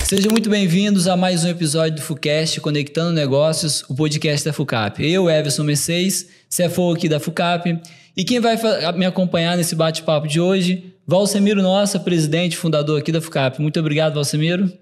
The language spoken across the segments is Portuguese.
Sejam muito bem-vindos a mais um episódio do FUCast, Conectando Negócios, o podcast da FUCAP. Eu, Everson Mercedes, CFO aqui da FUCAP, e quem vai me acompanhar nesse bate-papo de hoje, Valcemiro Nossa, presidente e fundador aqui da FUCAP. Muito obrigado, Valcemiro.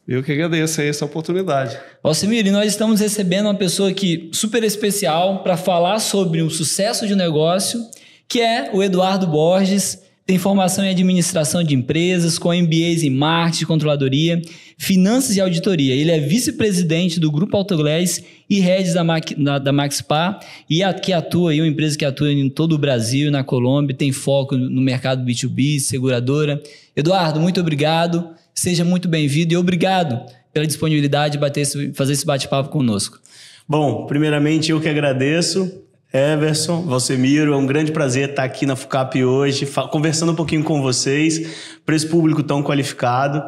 Eu que agradeço aí essa oportunidade. Valcemiro, e nós estamos recebendo uma pessoa aqui super especial para falar sobre o sucesso de um negócio, que é o Eduardo Borges. Tem formação em administração de empresas, com MBAs em marketing, controladoria, finanças e auditoria. Ele é vice-presidente do Grupo Autoglass e head da Maxpar, e aqui atua, uma empresa que atua em todo o Brasil, na Colômbia, tem foco no mercado B2B, seguradora. Eduardo, muito obrigado, seja muito bem-vindo e obrigado pela disponibilidade de fazer esse bate-papo conosco. Bom, primeiramente eu que agradeço. Everson, Valcemiro, é um grande prazer estar aqui na FUCAP hoje, conversando um pouquinho com vocês, para esse público tão qualificado.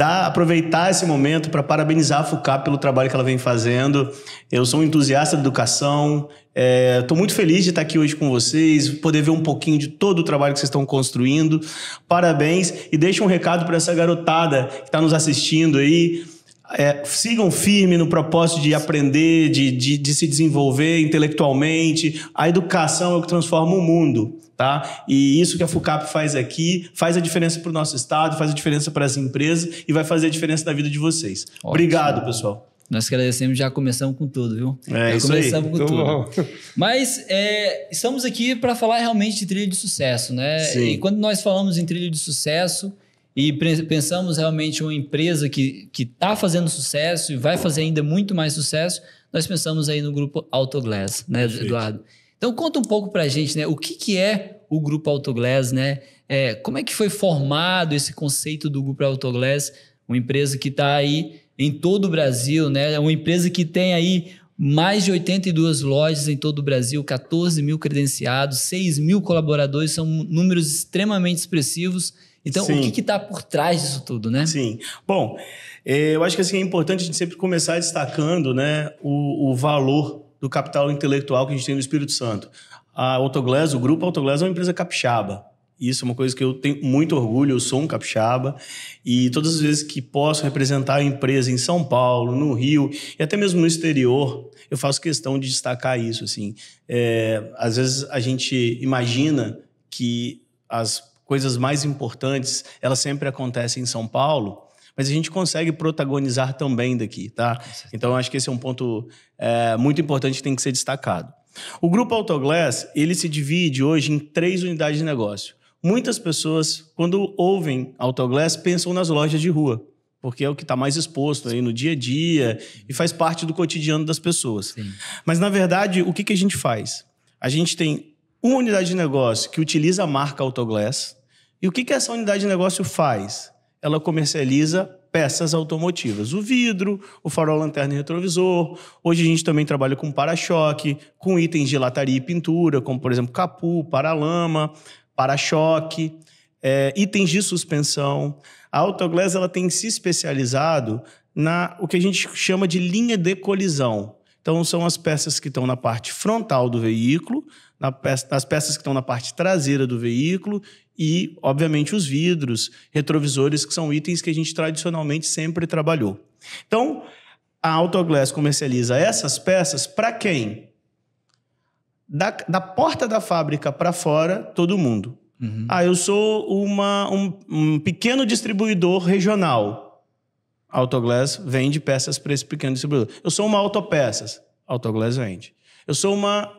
Aproveitar esse momento para parabenizar a FUCAP pelo trabalho que ela vem fazendo. Eu sou um entusiasta da educação, estou muito feliz de estar aqui hoje com vocês, poder ver um pouquinho de todo o trabalho que vocês estão construindo. Parabéns e deixa um recado para essa garotada que está nos assistindo aí. Sigam firme no propósito de aprender, de se desenvolver intelectualmente. A educação é o que transforma o mundo, tá? E isso que a FUCAP faz aqui faz a diferença para o nosso estado, faz a diferença para as empresas e vai fazer a diferença na vida de vocês. Ótimo. Obrigado, pessoal. Nós que agradecemos, já começamos com tudo, viu? Já começamos com tudo. Mas estamos aqui para falar realmente de trilha de sucesso, né? Sim. E quando nós falamos em trilha de sucesso e pensamos realmente em uma empresa que está fazendo sucesso e vai fazer ainda muito mais sucesso, nós pensamos aí no Grupo Autoglass, né, Eduardo? Então, conta um pouco para a gente, né? O que é o Grupo Autoglass, né? Como é que foi formado esse conceito do Grupo Autoglass? Uma empresa que está aí em todo o Brasil, né? Uma empresa que tem aí mais de 82 lojas em todo o Brasil, 14 mil credenciados, 6 mil colaboradores, são números extremamente expressivos. Então, sim, o que está por trás disso tudo, né? Sim. Bom, eu acho que assim, é importante a gente sempre começar destacando, né, o valor do capital intelectual que a gente tem no Espírito Santo. A Autoglass, o Grupo Autoglass é uma empresa capixaba. Isso é uma coisa que eu tenho muito orgulho, eu sou um capixaba. E todas as vezes que posso representar a empresa em São Paulo, no Rio e até mesmo no exterior, eu faço questão de destacar isso. Assim. Às vezes a gente imagina que as coisas mais importantes, elas sempre acontecem em São Paulo, mas a gente consegue protagonizar também daqui, tá? Então, eu acho que esse é um ponto muito importante que tem que ser destacado. O Grupo Autoglass, ele se divide hoje em 3 unidades de negócio. Muitas pessoas, quando ouvem Autoglass, pensam nas lojas de rua, porque é o que está mais exposto aí no dia a dia e faz parte do cotidiano das pessoas. Sim. Mas, na verdade, o que a gente faz? A gente tem uma unidade de negócio que utiliza a marca Autoglass. E o que essa unidade de negócio faz? Ela comercializa peças automotivas. O vidro, o farol, lanterna e retrovisor. Hoje a gente também trabalha com para-choque, com itens de lataria e pintura, como, por exemplo, capu, para-lama, para-choque, itens de suspensão. A Autoglass ela tem se especializado o que a gente chama de linha de colisão. Então, são as peças que estão na parte frontal do veículo, nas peças que estão na parte traseira do veículo e, obviamente, os vidros, retrovisores, que são itens que a gente tradicionalmente sempre trabalhou. Então, a Autoglass comercializa essas peças para quem? Da porta da fábrica para fora, todo mundo. Uhum. Eu sou um pequeno distribuidor regional. A Autoglass vende peças para esse pequeno distribuidor. Eu sou uma autopeças. A Autoglass vende. Eu sou uma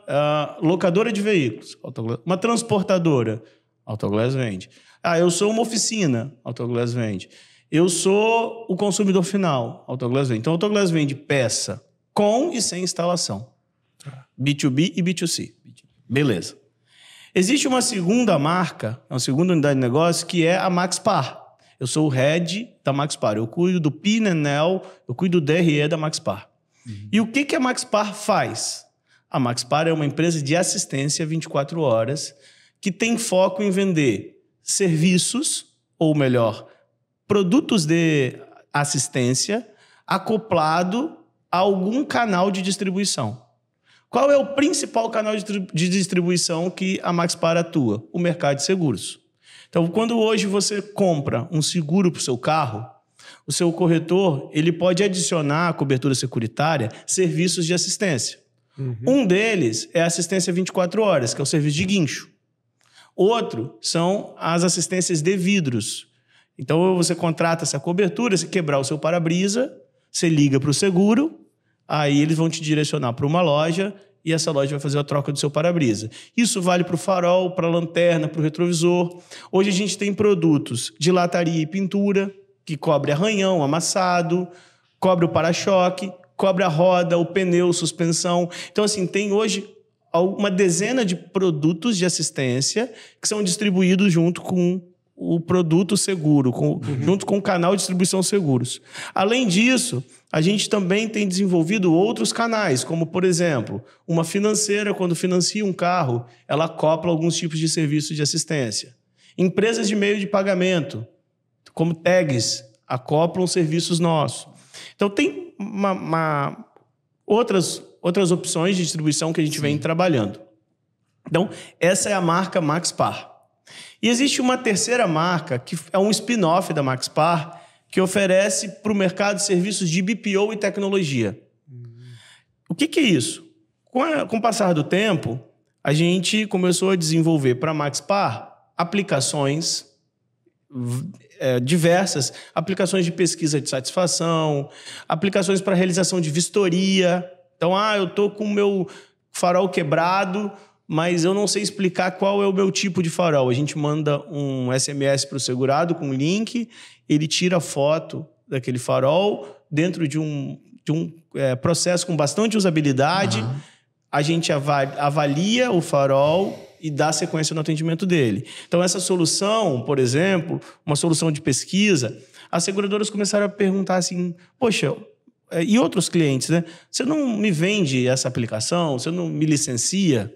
locadora de veículos. Uma transportadora. A Autoglass vende. Eu sou uma oficina. A Autoglass vende. Eu sou o consumidor final. A Autoglass vende. Então, a Autoglass vende peça com e sem instalação. B2B e B2C. Beleza. Existe uma segunda marca, uma segunda unidade de negócio, que é a Maxpar. Eu sou o head da Maxpar. Eu cuido do P&L, eu cuido do DRE da Maxpar. Uhum. E o que a Maxpar faz? A Maxpar é uma empresa de assistência 24 horas que tem foco em vender serviços, ou melhor, produtos de assistência acoplado a algum canal de distribuição. Qual é o principal canal de distribuição que a Maxpar atua? O mercado de seguros. Então, quando hoje você compra um seguro para o seu carro, o seu corretor ele pode adicionar à cobertura securitária serviços de assistência. Um deles é a assistência 24 horas, que é o serviço de guincho. Outro são as assistências de vidros. Então, você contrata essa cobertura, se quebrar o seu para-brisa, você liga para o seguro, aí eles vão te direcionar para uma loja e essa loja vai fazer a troca do seu para-brisa. Isso vale para o farol, para a lanterna, para o retrovisor. Hoje a gente tem produtos de lataria e pintura, que cobre arranhão, amassado, cobre o para-choque, cobre a roda, o pneu, suspensão. Então, assim, tem hoje uma dezena de produtos de assistência que são distribuídos junto com o produto seguro, junto com o canal de distribuição seguros. Além disso, a gente também tem desenvolvido outros canais, como, por exemplo, uma financeira, quando financia um carro, ela acopla alguns tipos de serviços de assistência. Empresas de meio de pagamento, como tags, acoplam serviços nossos. Então, tem outras opções de distribuição que a gente vem trabalhando. Então, essa é a marca Maxpar. E existe uma terceira marca, que é um spin-off da Maxpar, que oferece para o mercado serviços de BPO e tecnologia. O que é isso? Com o passar do tempo, a gente começou a desenvolver para a Maxpar aplicações diversas, aplicações de pesquisa de satisfação, aplicações para realização de vistoria. Então, eu estou com o meu farol quebrado, mas eu não sei explicar qual é o meu tipo de farol. A gente manda um SMS para o segurado com um link, ele tira a foto daquele farol dentro de um processo com bastante usabilidade. A gente avalia o farol e dá sequência no atendimento dele. Então, essa solução, por exemplo, uma solução de pesquisa, as seguradoras começaram a perguntar assim, poxa, e outros clientes, né? Você não me vende essa aplicação? Você não me licencia?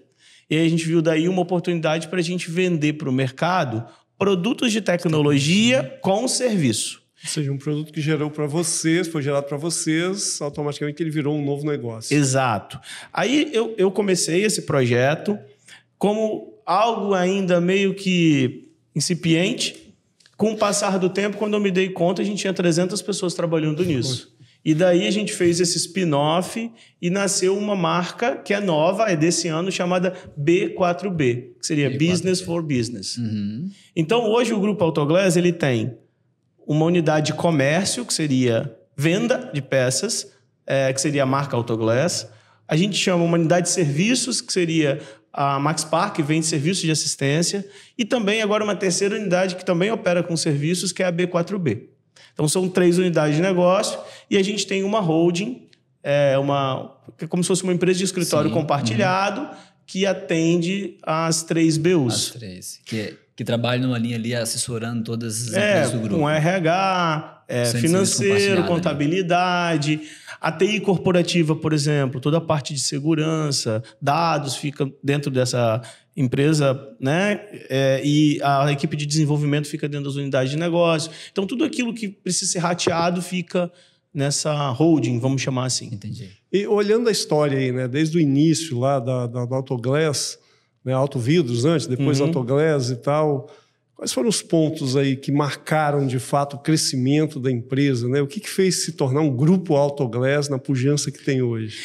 E aí a gente viu daí uma oportunidade para a gente vender para o mercado produtos de tecnologia com serviço. Ou seja, um produto que gerou para vocês, foi gerado para vocês, automaticamente ele virou um novo negócio. Exato. Aí eu comecei esse projeto como algo ainda meio que incipiente. Com o passar do tempo, quando eu me dei conta, a gente tinha 300 pessoas trabalhando nisso. E daí a gente fez esse spin-off e nasceu uma marca que é nova, é desse ano, chamada B4B, que seria Business for Business. Então, hoje o Grupo Autoglass ele tem uma unidade de comércio, que seria venda de peças, que seria a marca Autoglass. A gente chama uma unidade de serviços, que seria a Maxpar, que vende serviços de assistência. E também agora uma terceira unidade que também opera com serviços, que é a B4B. Então, são 3 unidades de negócio e a gente tem uma holding, é como se fosse uma empresa de escritório compartilhado que atende as 3 BUs. As 3. Que trabalham numa linha ali assessorando todas as empresas do grupo. Com RH, financeiro, contabilidade, a TI corporativa, por exemplo, toda a parte de segurança, dados fica dentro dessa empresa, né? E a equipe de desenvolvimento fica dentro das unidades de negócio. Então, tudo aquilo que precisa ser rateado fica nessa holding, vamos chamar assim. Entendi. E olhando a história aí, né, desde o início lá da Autoglass, né, Autovidros antes, depois Autoglass e tal, quais foram os pontos aí que marcaram de fato o crescimento da empresa, né? O que fez se tornar um grupo Autoglass na pujança que tem hoje?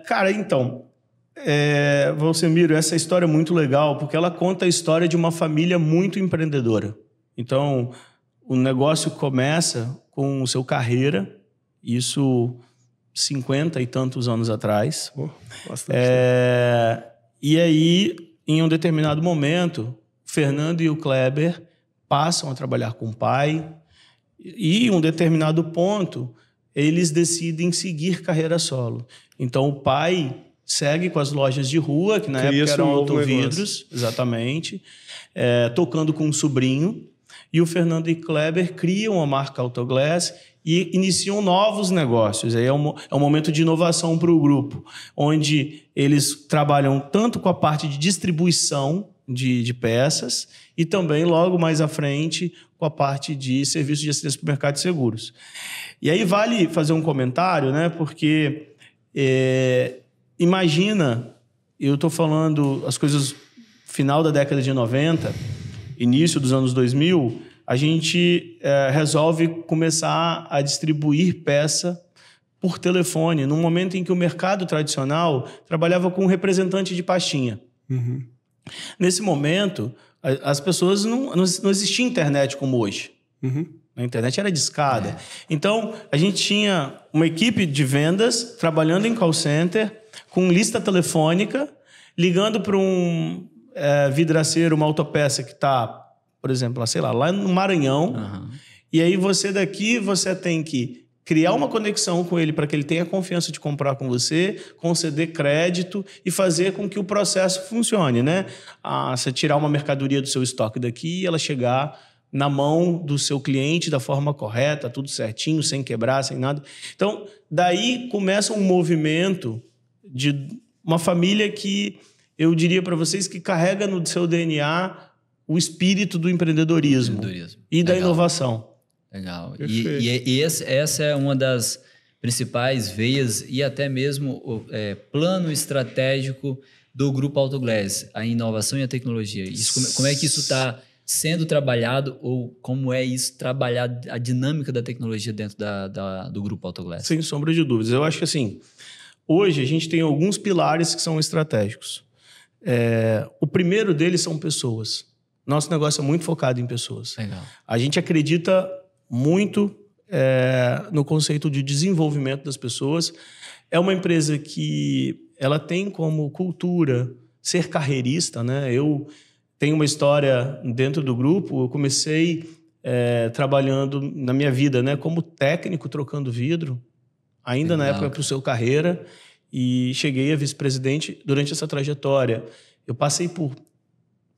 Cara, então, Valcemiro, essa história é muito legal porque ela conta a história de uma família muito empreendedora. Então, o negócio começa com o seu Carreira, isso 50 e tantos anos atrás. Bastante. E aí, em um determinado momento, Fernando e o Kleber passam a trabalhar com o pai e, em um determinado ponto, eles decidem seguir carreira solo. Então, o pai segue com as lojas de rua, que na época eram Autovidros, exatamente, tocando com um sobrinho. E o Fernando e Kleber criam a marca Autoglass e iniciam novos negócios. Aí é um momento de inovação para o grupo, onde eles trabalham tanto com a parte de distribuição de peças e também, logo mais à frente, com a parte de serviço de assistência para o mercado de seguros. E aí vale fazer um comentário, né? Porque imagina, eu estou falando as coisas final da década de 90, início dos anos 2000, a gente resolve começar a distribuir peça por telefone, num momento em que o mercado tradicional trabalhava com um representante de pastinha. Uhum. Nesse momento, as pessoas não existia internet como hoje. Uhum. A internet era discada. Então, a gente tinha uma equipe de vendas trabalhando em call center, com lista telefônica, ligando para um vidraceiro, uma autopeça que está, por exemplo, sei lá no Maranhão. Uhum. E aí você tem que criar uma conexão com ele para que ele tenha confiança de comprar com você, conceder crédito e fazer com que o processo funcione, né? Você tirar uma mercadoria do seu estoque daqui e ela chegar na mão do seu cliente da forma correta, tudo certinho, sem quebrar, sem nada. Então, daí começa um movimento de uma família que eu diria para vocês que carrega no seu DNA o espírito do empreendedorismo. E da inovação. Legal. E essa é uma das principais veias e até mesmo o plano estratégico do Grupo Autoglass, a inovação e a tecnologia. Isso, como é que isso está sendo trabalhado ou como é isso trabalhado, a dinâmica da tecnologia dentro do Grupo Autoglass? Sem sombra de dúvidas. Eu acho que assim, hoje a gente tem alguns pilares que são estratégicos. O primeiro deles são pessoas. Nosso negócio é muito focado em pessoas. Legal. A gente acredita muito no conceito de desenvolvimento das pessoas. É uma empresa que ela tem como cultura ser carreirista, né? Eu tenho uma história dentro do grupo. Eu comecei trabalhando na minha vida, né, como técnico trocando vidro, ainda na época para o Seu Carreira, e cheguei a vice-presidente. Durante essa trajetória, eu passei por,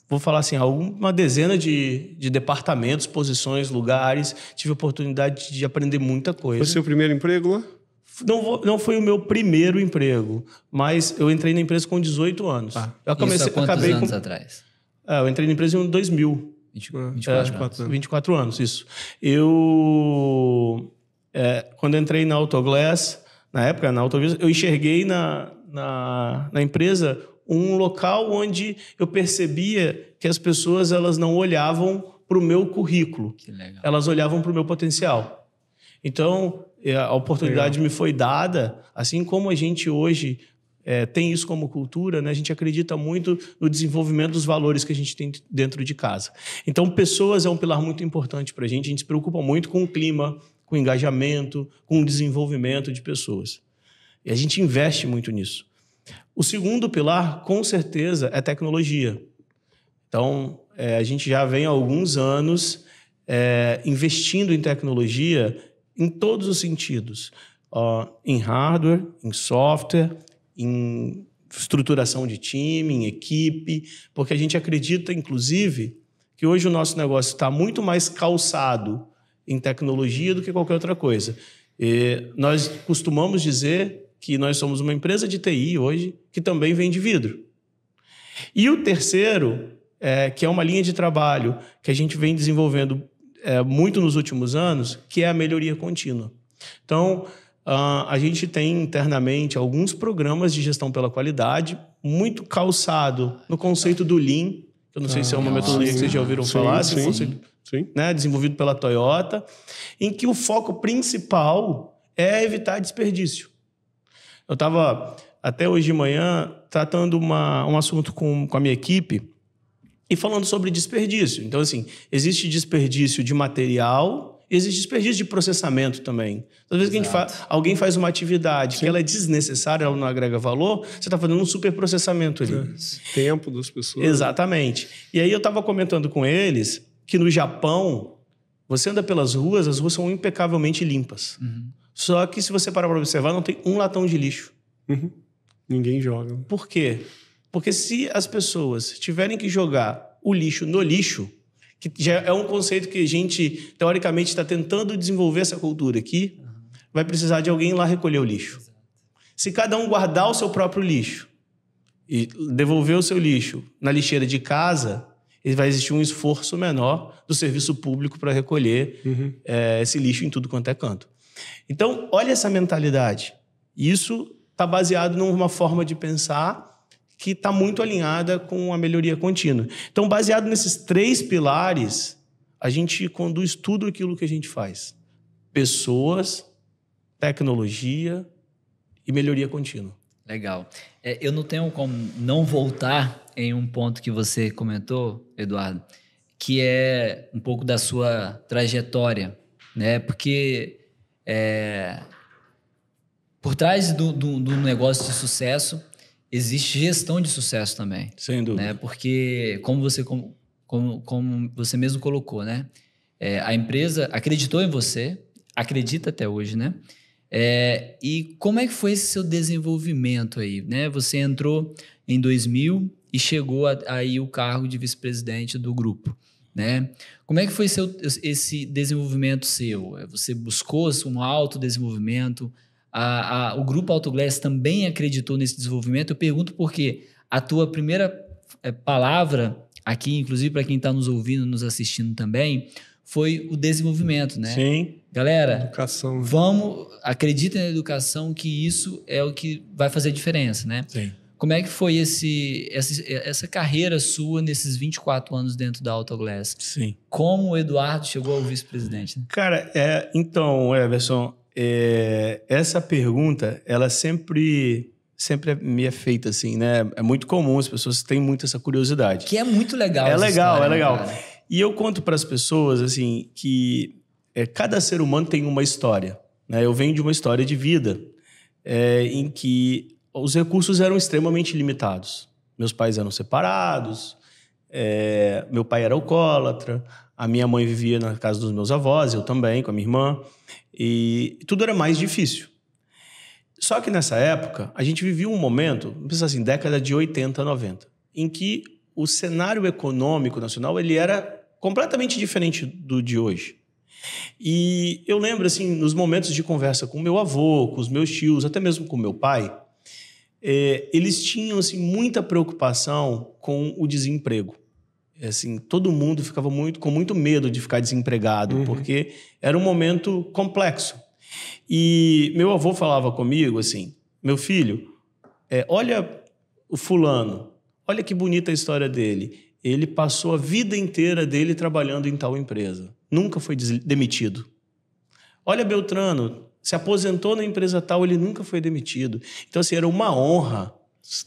vou falar assim, uma dezena de departamentos, posições, lugares. Tive a oportunidade de aprender muita coisa. Foi seu primeiro emprego lá? Não foi o meu primeiro emprego, mas eu entrei na empresa com 18 anos. Eu comecei, isso há quantos anos atrás? Eu entrei na empresa em 2000. 24 anos, isso. Eu, quando entrei na Autoglass, na época, na Autoglass, eu enxerguei na empresa um local onde eu percebia que as pessoas elas não olhavam para o meu currículo. Que legal. Elas olhavam para o meu potencial. Então, a oportunidade me foi dada, assim como a gente hoje tem isso como cultura, né? A gente acredita muito no desenvolvimento dos valores que a gente tem dentro de casa. Então, pessoas é um pilar muito importante para a gente se preocupa muito com o clima, com o engajamento, com o desenvolvimento de pessoas. E a gente investe muito nisso. O segundo pilar, com certeza, é tecnologia. Então, a gente já vem há alguns anos investindo em tecnologia em todos os sentidos. Em hardware, em software, em estruturação de time, em equipe, porque a gente acredita, inclusive, que hoje o nosso negócio está muito mais calçado em tecnologia do que qualquer outra coisa. E nós costumamos dizer que nós somos uma empresa de TI hoje que também vende vidro. E o terceiro, que é uma linha de trabalho que a gente vem desenvolvendo muito nos últimos anos, que é a melhoria contínua. Então, a gente tem internamente alguns programas de gestão pela qualidade, muito calçado no conceito do Lean, que eu não sei se é uma metodologia que vocês já ouviram falar, Sim. Né, desenvolvido pela Toyota, em que o foco principal é evitar desperdício. Eu estava, até hoje de manhã, tratando um assunto com a minha equipe e falando sobre desperdício. Então, assim, existe desperdício de material, existe desperdício de processamento também. Às vezes que alguém faz uma atividade que ela é desnecessária, ela não agrega valor, você está fazendo um superprocessamento ali. Tempo das pessoas. Exatamente. E aí eu estava comentando com eles que no Japão, você anda pelas ruas, as ruas são impecavelmente limpas. Uhum. Só que se você parar para observar, não tem um latão de lixo. Uhum. Ninguém joga. Por quê? Porque se as pessoas tiverem que jogar o lixo no lixo, que já é um conceito que a gente, teoricamente, está tentando desenvolver essa cultura aqui, vai precisar de alguém lá recolher o lixo. Se cada um guardar o seu próprio lixo e devolver o seu lixo na lixeira de casa, vai existir um esforço menor do serviço público para recolher esse lixo em tudo quanto é canto. Então, olha essa mentalidade. Isso está baseado numa forma de pensar que está muito alinhada com a melhoria contínua. Então, baseado nesses 3 pilares, a gente conduz tudo aquilo que a gente faz. Pessoas, tecnologia e melhoria contínua. Legal. Eu não tenho como não voltar em um ponto que você comentou, Eduardo, que é um pouco da sua trajetória, né? Porque por trás do negócio de sucesso existe gestão de sucesso também. Sem dúvida. Né? Porque, como você mesmo colocou, né? A empresa acreditou em você, acredita até hoje, né? E como é que foi esse seu desenvolvimento aí, né? Você entrou em 2000 e chegou aí o cargo de vice-presidente do grupo, né? Como é que foi esse desenvolvimento seu? Você buscou um autodesenvolvimento? O grupo Autoglass também acreditou nesse desenvolvimento? Eu pergunto porque a tua primeira palavra aqui, inclusive para quem está nos ouvindo, nos assistindo também, foi o desenvolvimento, né? Sim. Galera, Educação. acreditem na educação, que isso é o que vai fazer diferença, né? Sim. Como é que foi essa carreira sua nesses 24 anos dentro da Autoglass? Sim. Como o Eduardo chegou ao vice-presidente? Né? Cara, então, Everson, essa pergunta, ela sempre me é feita assim, né? É muito comum, as pessoas têm muito essa curiosidade. Que é muito legal. É legal, história, é legal. Cara. E eu conto para as pessoas, assim, que cada ser humano tem uma história, né? Eu venho de uma história de vida em que os recursos eram extremamente limitados. Meus pais eram separados, meu pai era alcoólatra, a minha mãe vivia na casa dos meus avós, eu também, com a minha irmã, e tudo era mais difícil. Só que nessa época, a gente vivia um momento, vamos pensar assim, década de 80, 90, em que o cenário econômico nacional ele era completamente diferente do de hoje. E eu lembro, assim, nos momentos de conversa com meu avô, com os meus tios, até mesmo com meu pai, eles tinham assim, muita preocupação com o desemprego. Assim, todo mundo ficava com muito medo de ficar desempregado, porque era um momento complexo. E meu avô falava comigo assim, meu filho, olha o fulano, olha que bonita a história dele. Ele passou a vida inteira dele trabalhando em tal empresa. Nunca foi demitido. Olha Beltrano, se aposentou na empresa tal, ele nunca foi demitido. Então, assim, era uma honra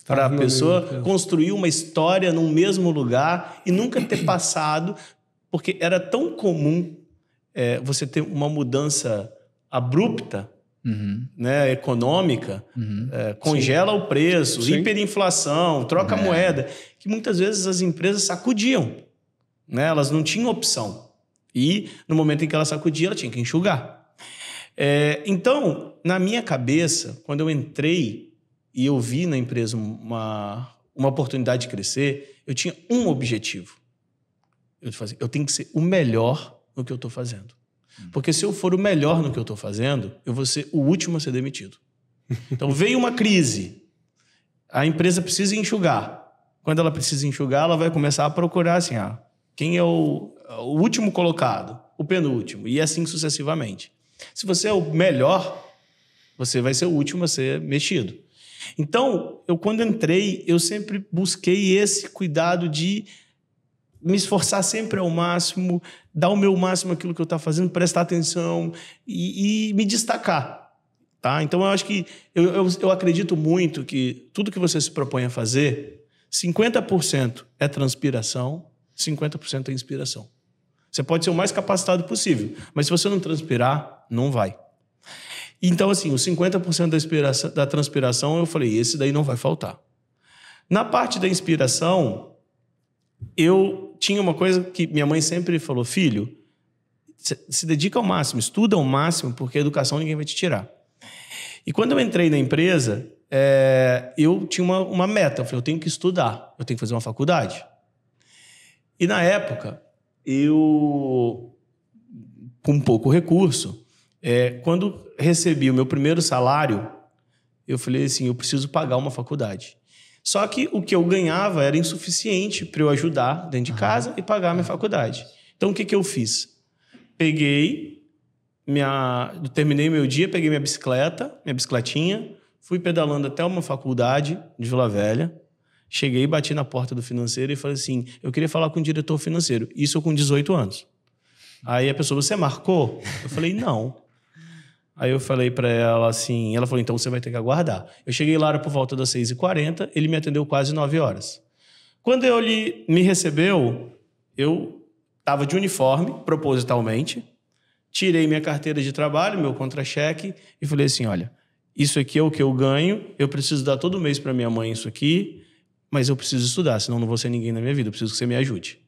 para a pessoa construir uma história num mesmo lugar e nunca ter passado, porque era tão comum você ter uma mudança abrupta, né, econômica, congela o preço, hiperinflação, troca a moeda, que muitas vezes as empresas sacudiam, né? Elas não tinham opção. E no momento em que ela sacudia, ela tinha que enxugar. Então, na minha cabeça, quando eu entrei e eu vi na empresa uma oportunidade de crescer, eu tinha um objetivo. Eu tenho que ser o melhor no que eu estou fazendo. Porque se eu for o melhor no que eu estou fazendo, eu vou ser o último a ser demitido. Então, veio uma crise, a empresa precisa enxugar. Quando ela precisa enxugar, ela vai começar a procurar assim, quem é o último colocado, o penúltimo, e assim sucessivamente. Se você é o melhor, você vai ser o último a ser mexido. Então, quando entrei, eu sempre busquei esse cuidado de me esforçar sempre ao máximo, dar o meu máximo naquilo que eu estava fazendo, prestar atenção e me destacar. Tá? Então, eu acho que eu acredito muito que tudo que você se propõe a fazer, 50% é transpiração, 50% é inspiração. Você pode ser o mais capacitado possível, mas se você não transpirar, não vai. Então, assim, os 50% da transpiração, eu falei, esse daí não vai faltar. Na parte da inspiração, eu tinha uma coisa que minha mãe sempre falou, filho, se dedica ao máximo, estuda ao máximo, porque a educação ninguém vai te tirar. E quando eu entrei na empresa, eu tinha uma meta, eu falei, eu tenho que estudar, eu tenho que fazer uma faculdade. E na época, eu, com pouco recurso, quando recebi o meu primeiro salário, eu falei assim, eu preciso pagar uma faculdade. Só que o que eu ganhava era insuficiente para eu ajudar dentro de casa e pagar a minha faculdade. Então, o que eu fiz? Terminei meu dia, peguei minha bicicletinha, fui pedalando até uma faculdade de Vila Velha, Cheguei, bati na porta do financeiro e falei assim, eu queria falar com o diretor financeiro. Isso com 18 anos. Aí a pessoa, você marcou? Eu falei, não. Aí eu falei para ela assim, ela falou, então você vai ter que aguardar. Eu cheguei lá, era por volta das 6h40, ele me atendeu quase 9 horas. Quando ele me recebeu, eu estava de uniforme, propositalmente, tirei minha carteira de trabalho, meu contra-cheque, e falei assim, olha, isso aqui é o que eu ganho, eu preciso dar todo mês para minha mãe isso aqui, mas eu preciso estudar, senão não vou ser ninguém na minha vida, eu preciso que você me ajude.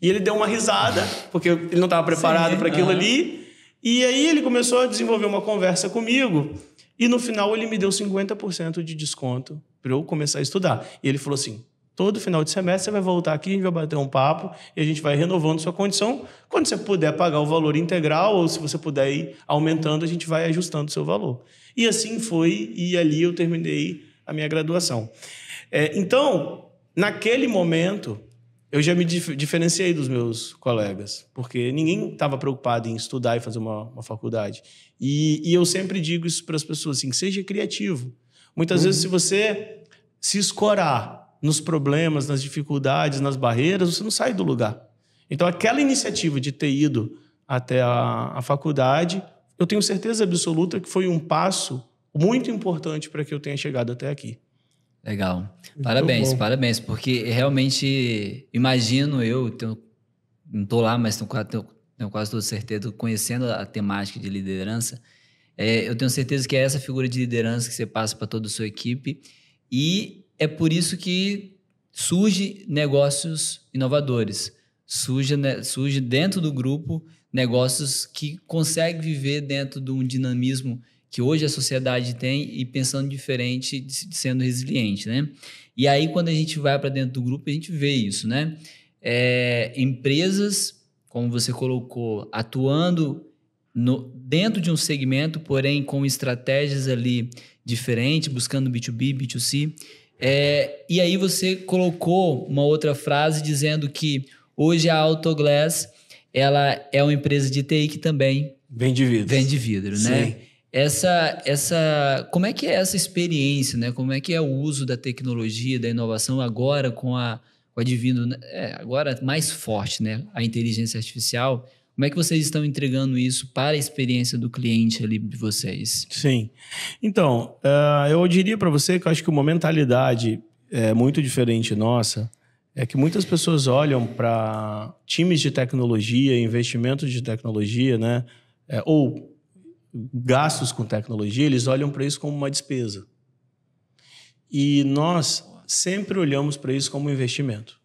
E ele deu uma risada, porque ele não estava preparado para aquilo ali, e aí ele começou a desenvolver uma conversa comigo, e no final ele me deu 50% de desconto para eu começar a estudar. E ele falou assim, todo final de semestre você vai voltar aqui, a gente vai bater um papo e a gente vai renovando sua condição. Quando você puder pagar o valor integral ou se você puder ir aumentando, a gente vai ajustando o seu valor. E assim foi, e ali eu terminei a minha graduação. Então, naquele momento, eu já me diferenciei dos meus colegas, porque ninguém estava preocupado em estudar e fazer uma faculdade. E eu sempre digo isso para as pessoas, assim, que seja criativo. Muitas vezes, se você se escorar nos problemas, nas dificuldades, nas barreiras, você não sai do lugar. Então, aquela iniciativa de ter ido até a faculdade, eu tenho certeza absoluta que foi um passo muito importante para que eu tenha chegado até aqui. Legal. Parabéns, parabéns, porque realmente, imagino não estou lá, mas tenho quase toda certeza, conhecendo a temática de liderança, eu tenho certeza que é essa figura de liderança que você passa para toda a sua equipe, e é por isso que surge negócios inovadores, surge dentro do grupo negócios que conseguem viver dentro de um dinamismo que hoje a sociedade tem e pensando diferente, sendo resiliente, né? E aí, quando a gente vai para dentro do grupo, a gente vê isso, né? Empresas, como você colocou, atuando dentro de um segmento, porém com estratégias ali diferentes, buscando B2B, B2C. E aí você colocou uma outra frase dizendo que hoje a Autoglass ela é uma empresa de TI que também vende vidro, né? Sim. Como é que é essa experiência, né? Como é que é o uso da tecnologia, da inovação agora com advindo, agora mais forte, né? A inteligência artificial. Como é que vocês estão entregando isso para a experiência do cliente ali de vocês? Sim. Então, eu diria para você que eu acho que uma mentalidade muito diferente nossa é que muitas pessoas olham para times de tecnologia, investimentos de tecnologia, né? Ou gastos com tecnologia, eles olham para isso como uma despesa. E nós sempre olhamos para isso como um investimento.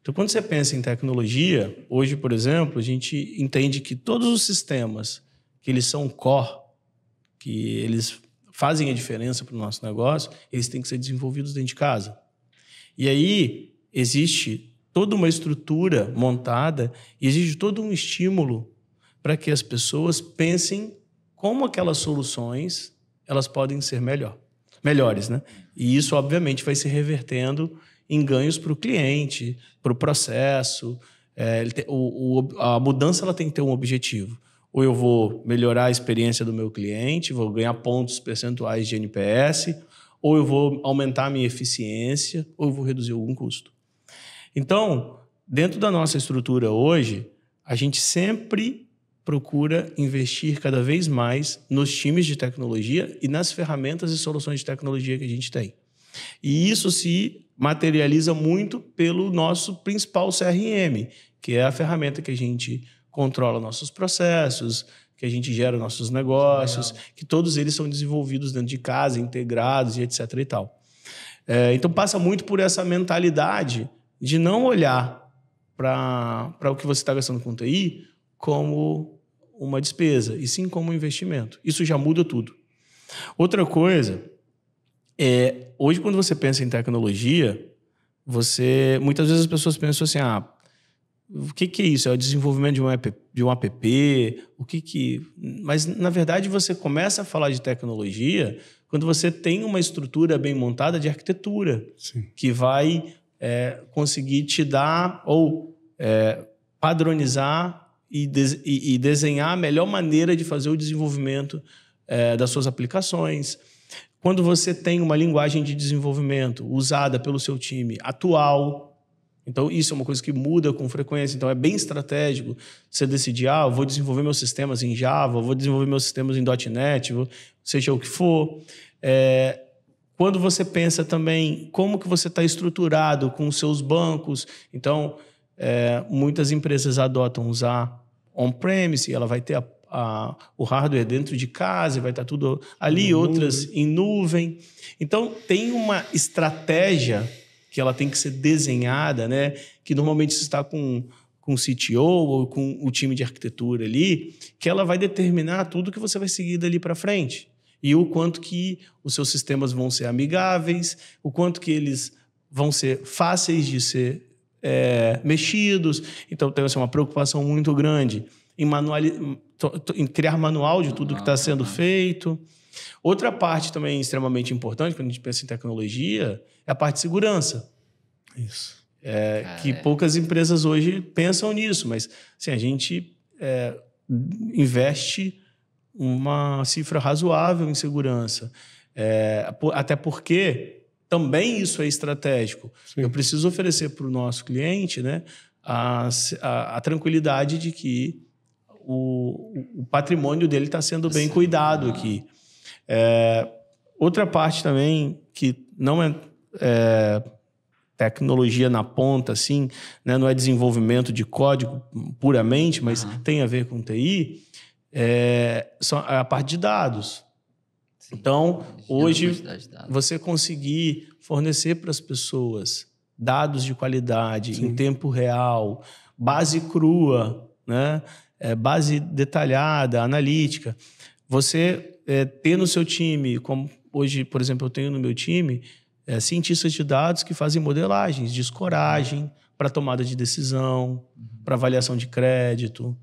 Então, quando você pensa em tecnologia, hoje, por exemplo, a gente entende que todos os sistemas que eles são core, que eles fazem a diferença para o nosso negócio, eles têm que ser desenvolvidos dentro de casa. E aí existe toda uma estrutura montada, e existe todo um estímulo para que as pessoas pensem como aquelas soluções elas podem ser melhores, né? E isso, obviamente, vai se revertendo em ganhos para o cliente, para o processo. A mudança ela tem que ter um objetivo. Ou eu vou melhorar a experiência do meu cliente, vou ganhar pontos percentuais de NPS, ou eu vou aumentar a minha eficiência, ou eu vou reduzir algum custo. Então, dentro da nossa estrutura hoje, a gente sempre procura investir cada vez mais nos times de tecnologia e nas ferramentas e soluções de tecnologia que a gente tem. E isso se materializa muito pelo nosso principal CRM, que é a ferramenta que a gente controla nossos processos, que a gente gera nossos negócios, que todos eles são desenvolvidos dentro de casa, integrados e etc. e tal. Então passa muito por essa mentalidade de não olhar para o que você está gastando com TI como uma despesa, e sim como um investimento. Isso já muda tudo. Outra coisa hoje, quando você pensa em tecnologia, muitas vezes as pessoas pensam assim, o que é isso? É o desenvolvimento de um app? Mas, na verdade, você começa a falar de tecnologia quando você tem uma estrutura bem montada de arquitetura, sim, que vai conseguir te dar ou padronizar e desenhar a melhor maneira de fazer o desenvolvimento das suas aplicações. quando você tem uma linguagem de desenvolvimento usada pelo seu time atual, então isso é uma coisa que muda com frequência, então é bem estratégico você decidir, eu vou desenvolver meus sistemas em Java, vou desenvolver meus sistemas em .NET, seja o que for. Quando você pensa também como que você está estruturado com os seus bancos, então muitas empresas adotam usar on-premise, ela vai ter o hardware dentro de casa, vai estar tudo ali, outras em nuvem. Então, tem uma estratégia que ela tem que ser desenhada, né? Que normalmente se está com o CTO ou com o time de arquitetura ali, que ela vai determinar tudo que você vai seguir dali para frente. E o quanto que os seus sistemas vão ser amigáveis, o quanto que eles vão ser fáceis de ser mexidos. Então, tem uma preocupação muito grande em criar manual de tudo que está sendo feito. Outra parte também extremamente importante, quando a gente pensa em tecnologia, é a parte de segurança. Isso. Que poucas empresas hoje pensam nisso, mas assim, a gente investe uma cifra razoável em segurança. Até porque também isso é estratégico. Sim. Eu preciso oferecer para o nosso cliente, né, a tranquilidade de que o patrimônio dele está sendo bem cuidado aqui. Outra parte também que não é tecnologia na ponta, assim, né? Não é desenvolvimento de código puramente, mas tem a ver com TI, são a parte de dados. Sim. Então, hoje, você conseguir fornecer para as pessoas dados de qualidade, sim, em tempo real, base crua, né? Base detalhada, analítica. Você ter no seu time, como hoje, por exemplo, eu tenho no meu time, cientistas de dados que fazem modelagens de escoragem para tomada de decisão, para avaliação de crédito,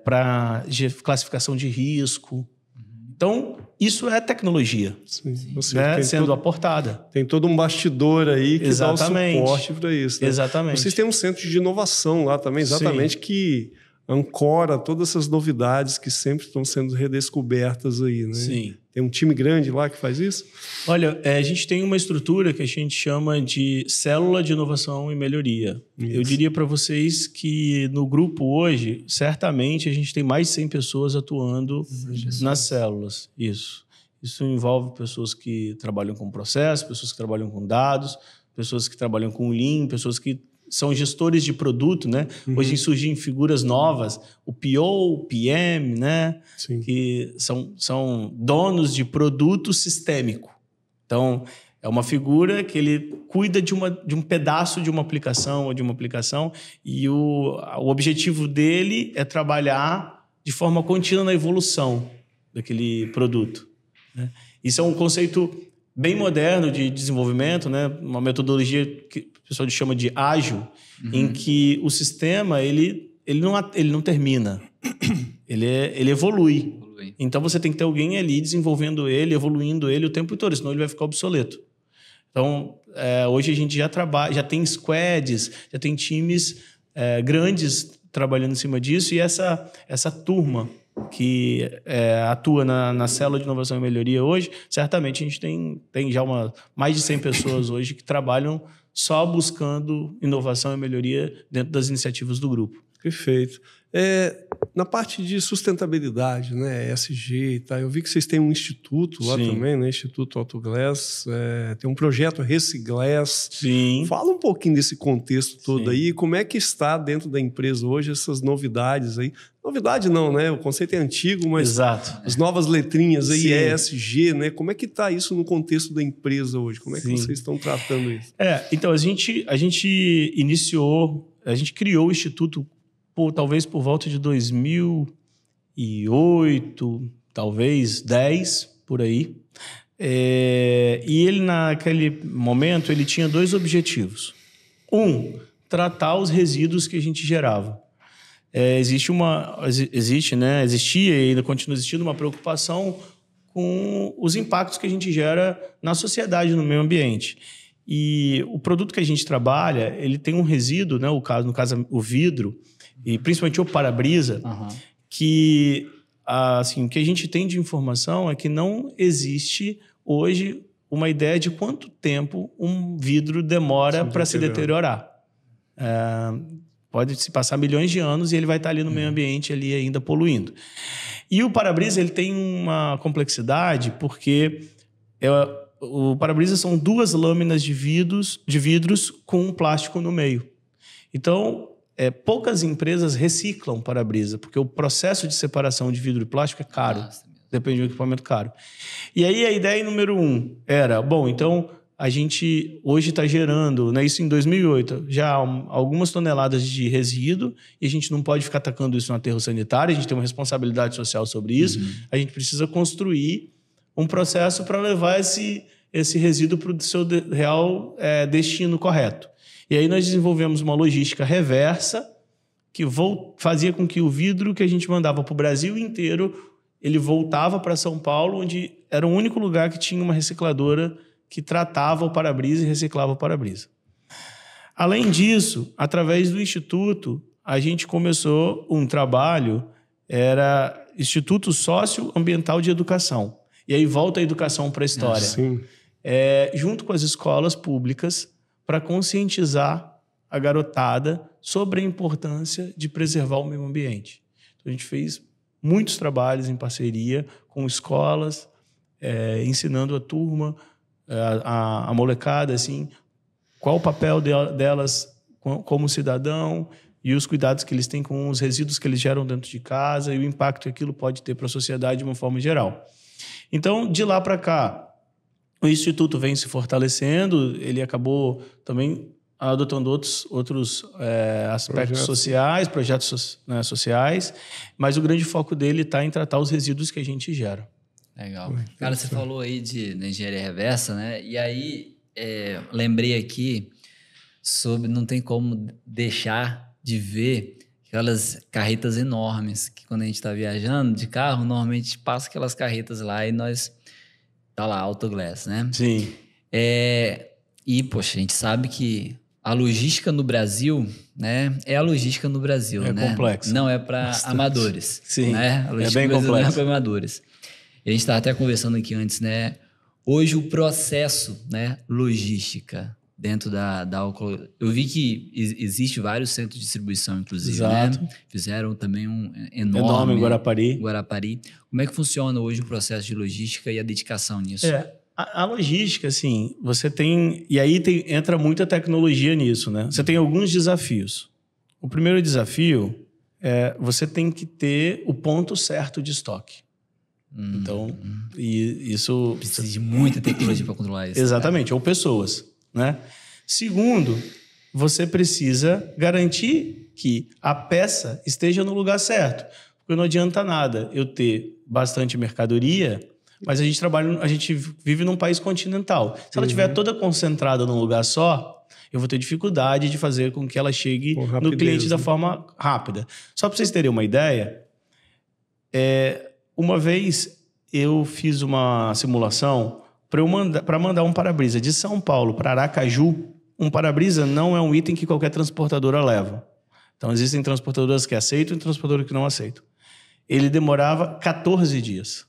para classificação de risco. Então, isso é tecnologia, sim, né? Sendo aportada. Tem todo um bastidor aí que exatamente, dá o suporte para isso. Né? Exatamente. Vocês têm um centro de inovação lá também, exatamente, sim, que ancora todas essas novidades que sempre estão sendo redescobertas aí, né? Sim. Tem um time grande lá que faz isso? Olha, a gente tem uma estrutura que a gente chama de célula de inovação e melhoria. Isso. Eu diria para vocês que no grupo hoje, certamente, a gente tem mais de 100 pessoas atuando nas células. Isso envolve pessoas que trabalham com processo, pessoas que trabalham com dados, pessoas que trabalham com Lean, pessoas que são gestores de produto, né? Hoje surgem figuras novas, o PO, o PM, né? Sim. Que são donos de produto sistêmico. Então, é uma figura que ele cuida de um pedaço de uma aplicação ou de uma aplicação e o objetivo dele é trabalhar de forma contínua na evolução daquele produto, né? Isso é um conceito bem moderno de desenvolvimento, né? Uma metodologia que o pessoal chama de ágil, em que o sistema ele não termina, ele evolui. Então você tem que ter alguém ali desenvolvendo ele, evoluindo ele o tempo todo, senão ele vai ficar obsoleto. Então hoje a gente já tem squads, já tem times grandes trabalhando em cima disso, e essa turma que atua na célula de inovação e melhoria hoje, certamente a gente tem já mais de 100 pessoas hoje que trabalham só buscando inovação e melhoria dentro das iniciativas do grupo. Perfeito. Na parte de sustentabilidade, né, ESG, tá? Eu vi que vocês têm um instituto lá, sim, também, né, Instituto Autoglass, tem um projeto Reciclass. Sim. Fala um pouquinho desse contexto todo, sim, aí, como é que está dentro da empresa hoje essas novidades aí? Novidade não, né? O conceito é antigo, mas exato, as novas letrinhas aí, sim, ESG, né? Como é que está isso no contexto da empresa hoje? Como é que, sim, vocês estão tratando isso? Então, a gente criou o Instituto talvez por volta de 2008, talvez 10, por aí. E ele, naquele momento, ele tinha 2 objetivos. Tratar os resíduos que a gente gerava. Existia e ainda continua existindo uma preocupação com os impactos que a gente gera na sociedade, no meio ambiente. E o produto que a gente trabalha, ele tem um resíduo, né, no caso o vidro, e principalmente o para-brisa, que assim, o que a gente tem de informação é que não existe hoje uma ideia de quanto tempo um vidro demora para se deteriorar. Pode se passar milhões de anos e ele vai estar ali no meio ambiente ali ainda poluindo. E o para-brisa ele tem uma complexidade porque o para-brisa são 2 lâminas de vidros com um plástico no meio. Então, poucas empresas reciclam para-brisa, porque o processo de separação de vidro e plástico é caro. Depende de um equipamento caro. E aí a ideia número 1 era, então a gente hoje está gerando, né, isso em 2008, já algumas toneladas de resíduo e a gente não pode ficar atacando isso no aterro sanitário, a gente tem uma responsabilidade social sobre isso, a gente precisa construir um processo para levar esse resíduo para o seu real destino correto. E aí nós desenvolvemos uma logística reversa que fazia com que o vidro que a gente mandava para o Brasil inteiro, ele voltava para São Paulo, onde era o único lugar que tinha uma recicladora que tratava o para-brisa e reciclava o para-brisa. Além disso, através do Instituto, a gente começou um trabalho, era Instituto Socioambiental de Educação. E aí volta a educação para a história. Sim. Junto com as escolas públicas, para conscientizar a garotada sobre a importância de preservar o meio ambiente. Então, a gente fez muitos trabalhos em parceria com escolas, ensinando a turma, a molecada, assim, qual o papel delas como cidadão e os cuidados que eles têm com os resíduos que eles geram dentro de casa e o impacto que aquilo pode ter para a sociedade de uma forma geral. Então, de lá para cá, o Instituto vem se fortalecendo, ele acabou também adotando outros aspectos sociais, projetos sociais, mas o grande foco dele está em tratar os resíduos que a gente gera. Legal. Cara, você falou aí da engenharia reversa, né? E aí, lembrei aqui sobre... Não tem como deixar de ver aquelas carretas enormes que quando a gente está viajando de carro, normalmente passa aquelas carretas lá e nós... Tá lá, Autoglass, né? Sim. E, poxa, a gente sabe que a logística no Brasil, né? É a logística no Brasil, né? É complexo. Não é para amadores. Sim, né? A logística bem no Brasil complexo. não é para amadores. E a gente estava até conversando aqui antes, né? Hoje o processo, né? Logística dentro da Alco... Eu vi que existe vários centros de distribuição, inclusive, Exato. né? Fizeram também um enorme em Guarapari. Como é que funciona hoje o processo de logística e a dedicação nisso? A logística, assim, você tem... E aí entra muita tecnologia nisso, né? Você tem alguns desafios. O primeiro desafio você tem que ter o ponto certo de estoque. Então, e isso... Precisa de muita tecnologia para controlar isso. Exatamente, ou pessoas, né? Segundo, você precisa garantir que a peça esteja no lugar certo. Porque não adianta nada eu ter bastante mercadoria, mas a gente vive num país continental. Se ela estiver toda concentrada num lugar só, eu vou ter dificuldade de fazer com que ela chegue no cliente da forma rápida. Só para vocês terem uma ideia, uma vez eu fiz uma simulação para mandar um para-brisa de São Paulo para Aracaju. Um para-brisa não é um item que qualquer transportadora leva. Então, existem transportadoras que aceitam e transportadoras que não aceitam. Ele demorava 14 dias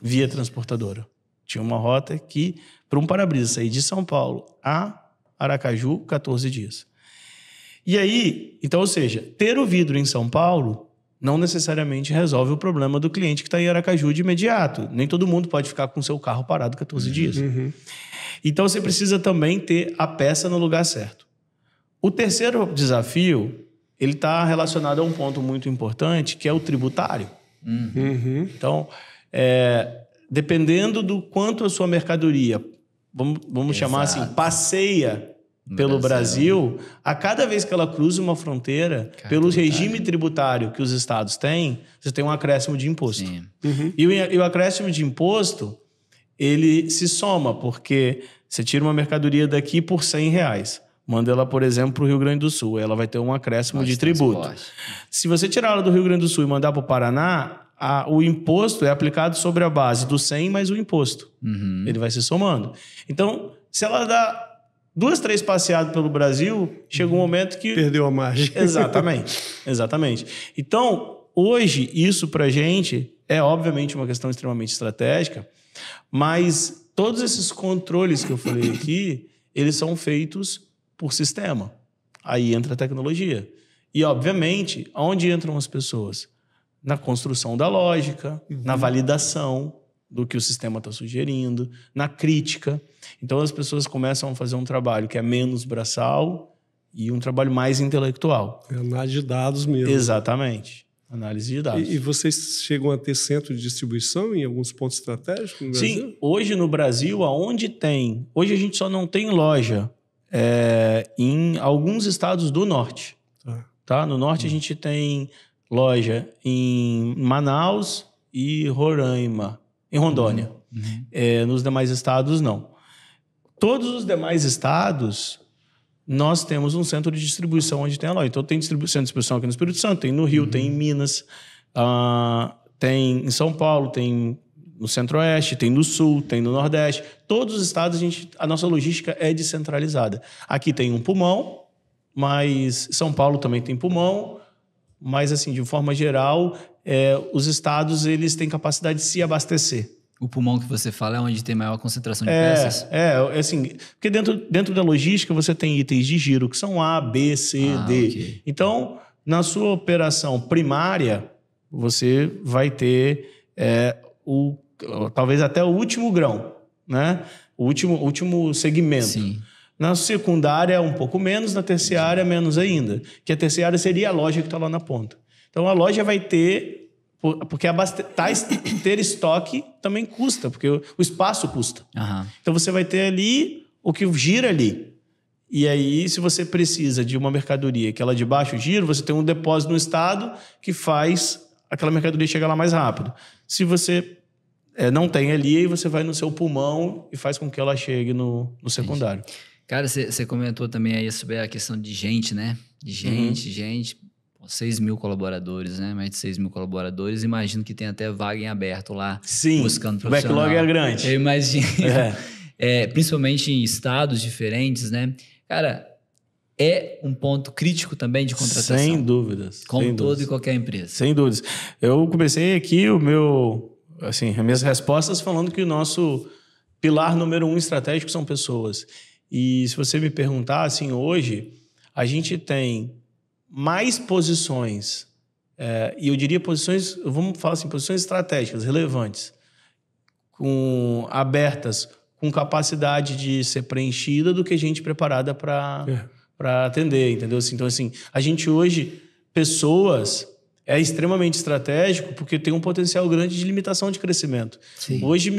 via transportadora. Tinha uma rota que, para um para-brisa sair de São Paulo a Aracaju, 14 dias. E aí, então, ou seja, ter o vidro em São Paulo não necessariamente resolve o problema do cliente que está em Aracaju de imediato. Nem todo mundo pode ficar com o seu carro parado 14 dias. Então, você precisa também ter a peça no lugar certo. O terceiro desafio, ele está relacionado a um ponto muito importante, que é o tributário. Então, dependendo do quanto a sua mercadoria, vamos chamar assim, passeia pelo Brasil, a cada vez que ela cruza uma fronteira, pelo regime tributário que os estados têm, você tem um acréscimo de imposto. E o acréscimo de imposto, ele se soma, porque você tira uma mercadoria daqui por R$100, manda ela, por exemplo, para o Rio Grande do Sul, ela vai ter um acréscimo de tributo. Se você tirar ela do Rio Grande do Sul e mandar para o Paraná, o imposto é aplicado sobre a base do 100 mais o imposto. Ele vai se somando. Então, se ela dá 2, 3 passeadas pelo Brasil, chega um momento que... Perdeu a margem. Exatamente. Então, hoje, isso para a gente é, obviamente, uma questão extremamente estratégica, Mas todos esses controles que eu falei aqui, eles são feitos por sistema. Aí entra a tecnologia. E, obviamente, onde entram as pessoas? Na construção da lógica, na validação do que o sistema está sugerindo, na crítica. Então, as pessoas começam a fazer um trabalho que é menos braçal e um trabalho mais intelectual. É análise de dados mesmo. Exatamente. Análise de dados. E vocês chegam a ter centro de distribuição em alguns pontos estratégicos no Brasil? Sim, hoje no Brasil, aonde tem... Hoje a gente só não tem loja em alguns estados do norte. Tá? No norte a gente tem loja em Manaus e Roraima, em Rondônia. Nos demais estados, não. Todos os demais estados, nós temos um centro de distribuição onde tem a loja. Então, tem centro de distribuição aqui no Espírito Santo, tem no Rio, tem em Minas, tem em São Paulo, tem no Centro-Oeste, tem no Sul, tem no Nordeste. Todos os estados, a nossa logística é descentralizada. Aqui tem um pulmão, mas São Paulo também tem pulmão, mas, assim, de forma geral, os estados eles têm capacidade de se abastecer. O pulmão que você fala é onde tem maior concentração de peças? Assim, porque dentro da logística você tem itens de giro, que são A, B, C, D. Okay. Então, na sua operação primária, você vai ter talvez até o último grão, né? O último segmento. Sim. Na secundária, um pouco menos, na terciária, menos ainda. Que a terciária seria a loja que está lá na ponta. Então, a loja vai ter... Porque ter estoque também custa, porque o espaço custa. Então, você vai ter ali o que gira ali. E aí, se você precisa de uma mercadoria que ela de baixo giro, você tem um depósito no estado que faz aquela mercadoria chegar lá mais rápido. Se você não tem ali, aí você vai no seu pulmão e faz com que ela chegue no secundário. Cara, você comentou também aí sobre a questão de gente, né? De gente... 6 mil colaboradores, né? Mais de 6 mil colaboradores. Imagino que tem até vaga em aberto lá. Sim, buscando profissional. O backlog é grande. Eu imagino. Principalmente em estados diferentes, né? Cara, é um ponto crítico também de contratação. Sem dúvidas. Como todo e qualquer empresa. Sem dúvidas. Eu comecei aqui as minhas respostas falando que o nosso pilar número 1 estratégico são pessoas. E se você me perguntar, assim, hoje, a gente tem mais posições, e eu diria posições, vamos falar assim, posições estratégicas, relevantes, abertas, com capacidade de ser preenchida do que gente preparada para atender, entendeu? Então, assim, a gente hoje, pessoas, é extremamente estratégico porque tem um potencial grande de limitação de crescimento. Sim. Hoje,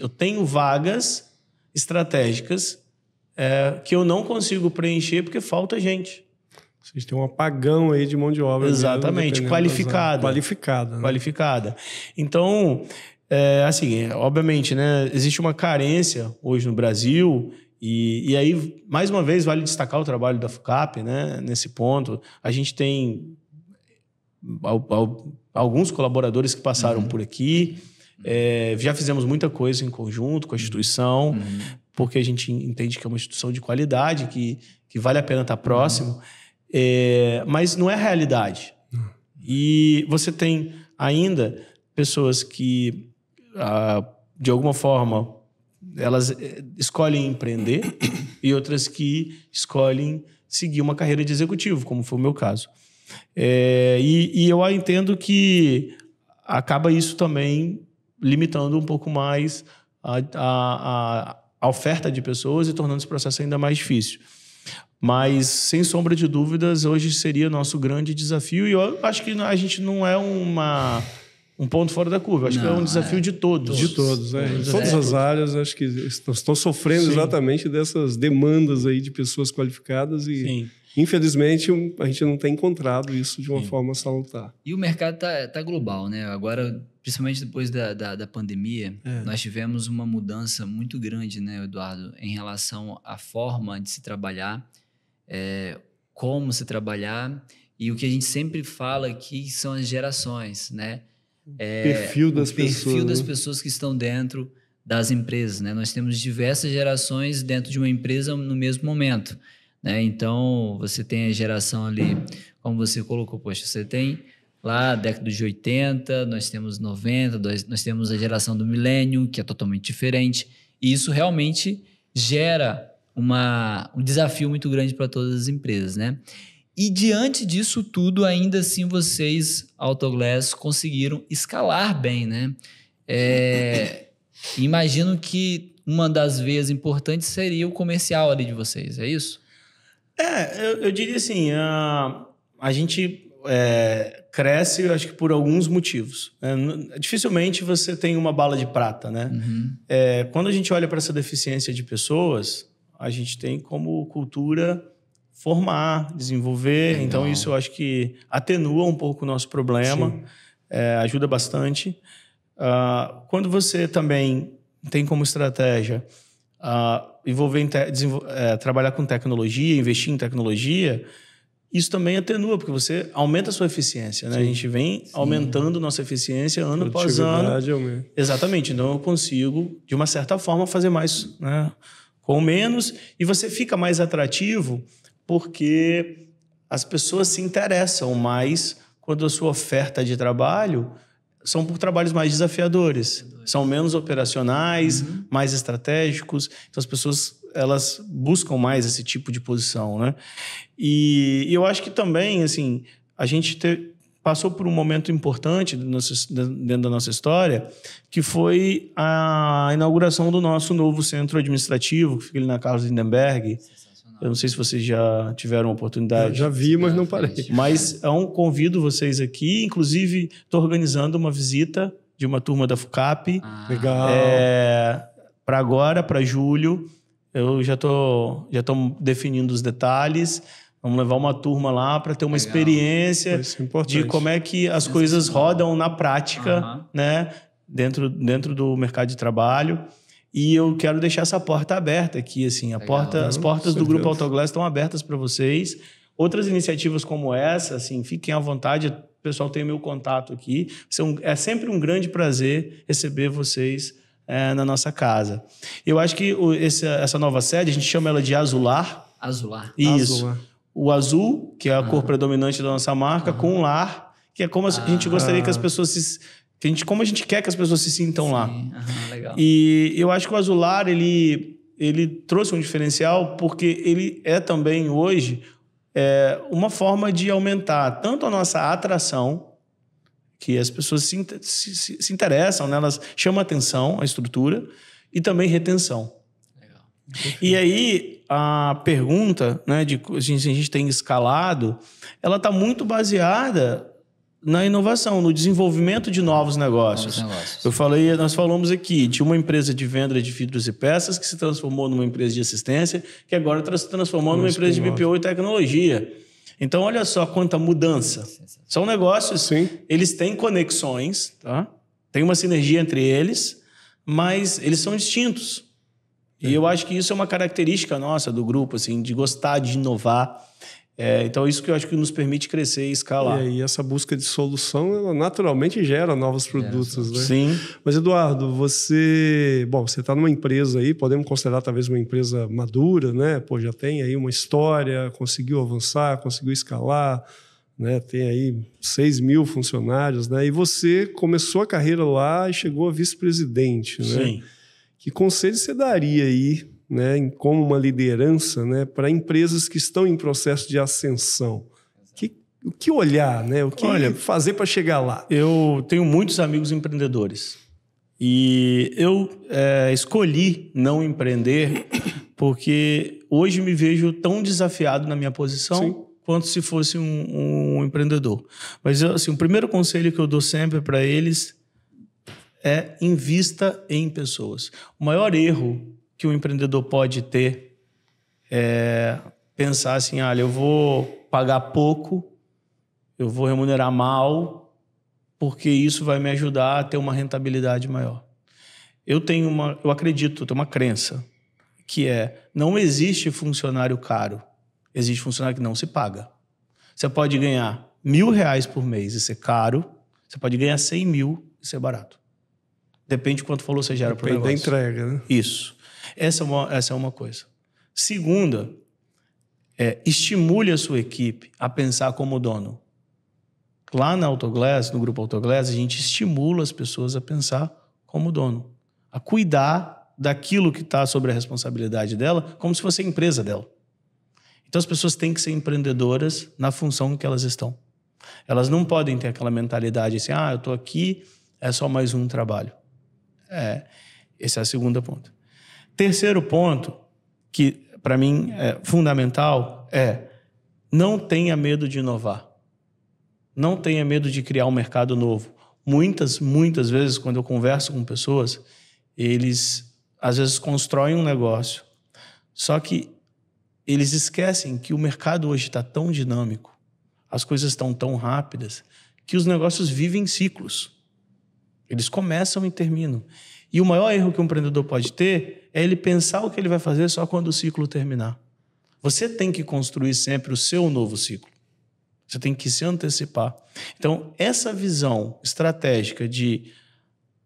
eu tenho vagas estratégicas que eu não consigo preencher porque falta gente. Vocês têm um apagão aí de mão de obra. Exatamente, qualificada. Qualificada. Né? Qualificada. Então, obviamente, né, existe uma carência hoje no Brasil e aí, mais uma vez, vale destacar o trabalho da FUCAP, né, nesse ponto. A gente tem alguns colaboradores que passaram por aqui, já fizemos muita coisa em conjunto com a instituição, porque a gente entende que é uma instituição de qualidade, que vale a pena estar próximo. Mas não é a realidade. E você tem ainda pessoas que, de alguma forma, elas escolhem empreender e outras que escolhem seguir uma carreira de executivo, como foi o meu caso. E eu entendo que acaba isso também limitando um pouco mais a oferta de pessoas e tornando esse processo ainda mais difícil. Mas, sem sombra de dúvidas, hoje seria nosso grande desafio. E eu acho que a gente não é um ponto fora da curva. Eu acho que é um desafio de todos. De todos. Em todas as áreas, acho que estão sofrendo exatamente dessas demandas aí de pessoas qualificadas. E, infelizmente, a gente não tem encontrado isso de uma forma salutar. E o mercado tá global, né? Agora, principalmente depois da pandemia, nós tivemos uma mudança muito grande, né, Eduardo, em relação à forma de se trabalhar, como se trabalhar, e o que a gente sempre fala aqui são as gerações, né? Perfil das pessoas que estão dentro das empresas, né? Nós temos diversas gerações dentro de uma empresa no mesmo momento, né? Então, você tem a geração ali, como você colocou, poxa, você tem lá, década de 80, nós temos 90, nós temos a geração do milênio, que é totalmente diferente. E isso realmente gera um desafio muito grande para todas as empresas, né? E diante disso tudo, ainda assim, vocês, Autoglass, conseguiram escalar bem, né? Imagino que uma das veias importantes seria o comercial ali de vocês, é isso? Eu diria assim, a gente cresce, eu acho que por alguns motivos. Dificilmente você tem uma bala de prata, né? Uhum. Quando a gente olha para essa deficiência de pessoas, a gente tem como cultura formar, desenvolver. Legal. Então, isso eu acho que atenua um pouco o nosso problema, ajuda bastante. Quando você também tem como estratégia trabalhar com tecnologia, investir em tecnologia, isso também atenua, porque você aumenta a sua eficiência, né? A gente vem aumentando nossa eficiência ano após ano. Exatamente. Então, eu consigo, de uma certa forma, fazer mais, né, com menos, e você fica mais atrativo porque as pessoas se interessam mais quando a sua oferta de trabalho são por trabalhos mais desafiadores, são menos operacionais, mais estratégicos. Então, as pessoas elas buscam mais esse tipo de posição, né? E eu acho que também, assim, a gente passou por um momento importante dentro da nossa história, que foi a inauguração do nosso novo centro administrativo, que fica ali na Carlos Lindenberg. Eu não sei se vocês já tiveram a oportunidade. Já vi, mas não parei. Mas convido vocês aqui. Inclusive, estou organizando uma visita de uma turma da FUCAP. Legal. Para agora, para julho. Eu já estou definindo os detalhes. Vamos levar uma turma lá para ter uma experiência de como é que as coisas rodam na prática, né? dentro do mercado de trabalho. E eu quero deixar essa porta aberta aqui, assim. As portas do Grupo Autoglass estão abertas para vocês. Outras iniciativas como essa, assim, fiquem à vontade. O pessoal tem o meu contato aqui. É sempre um grande prazer receber vocês na nossa casa. Eu acho que essa nova sede, a gente chama ela de Azular. Azular. Isso. Azular. O azul, que é a cor predominante da nossa marca, com um lar, que é como a gente gostaria que as pessoas como a gente quer que as pessoas se sintam lá. Legal. E eu acho que o Azular, ele trouxe um diferencial porque ele é também, hoje, uma forma de aumentar tanto a nossa atração, que as pessoas se interessam, né? Elas chamam a atenção, a estrutura, e também retenção. Legal. E aí, a pergunta, né, de a gente tem escalado, ela está muito baseada na inovação, no desenvolvimento de novos negócios. Nós falamos aqui de uma empresa de venda de vidros e peças que se transformou numa empresa de assistência, que agora está se transformando numa empresa de BPO e tecnologia. Então, olha só quanta mudança. São negócios, eles têm conexões, tá? Tem uma sinergia entre eles, mas eles são distintos. E eu acho que isso é uma característica nossa do grupo, assim, de gostar de inovar. Então, isso que eu acho que nos permite crescer e escalar. E aí, essa busca de solução, ela naturalmente gera novos produtos, né? Sim. Mas, Eduardo, você está numa empresa aí, podemos considerar talvez uma empresa madura, né? Pô, já tem aí uma história, conseguiu avançar, conseguiu escalar, né? Tem aí 6 mil funcionários, né? E você começou a carreira lá e chegou a vice-presidente, né? Sim. Que conselho você daria aí, né, como uma liderança, né, para empresas que estão em processo de ascensão? O que olhar, né? O que fazer para chegar lá? Eu tenho muitos amigos empreendedores e eu escolhi não empreender porque hoje me vejo tão desafiado na minha posição quanto se fosse um empreendedor. Mas assim, o primeiro conselho que eu dou sempre para eles é invista em pessoas. O maior erro que um empreendedor pode ter é pensar assim, eu vou pagar pouco, eu vou remunerar mal, porque isso vai me ajudar a ter uma rentabilidade maior. Eu tenho uma crença, que não existe funcionário caro, existe funcionário que não se paga. Você pode ganhar R$1.000 por mês e ser caro, você pode ganhar 100 mil e ser barato. Depende de quanto valor você gera para o negócio. Depende da entrega, né? Isso. Essa é uma coisa. Segunda, estimule a sua equipe a pensar como dono. Lá na Autoglass, no grupo Autoglass, a gente estimula as pessoas a pensar como dono, a cuidar daquilo que está sobre a responsabilidade dela, como se fosse a empresa dela. Então as pessoas têm que ser empreendedoras na função em que elas estão. Elas não podem ter aquela mentalidade assim, eu estou aqui, é só mais um trabalho. Esse é o segundo ponto. Terceiro ponto, que para mim é fundamental, não tenha medo de inovar. Não tenha medo de criar um mercado novo. Muitas vezes, quando eu converso com pessoas, eles às vezes constroem um negócio, só que eles esquecem que o mercado hoje está tão dinâmico, as coisas estão tão rápidas, que os negócios vivem ciclos. Eles começam e terminam. E o maior erro que um empreendedor pode ter é ele pensar o que ele vai fazer só quando o ciclo terminar. Você tem que construir sempre o seu novo ciclo. Você tem que se antecipar. Então, essa visão estratégica de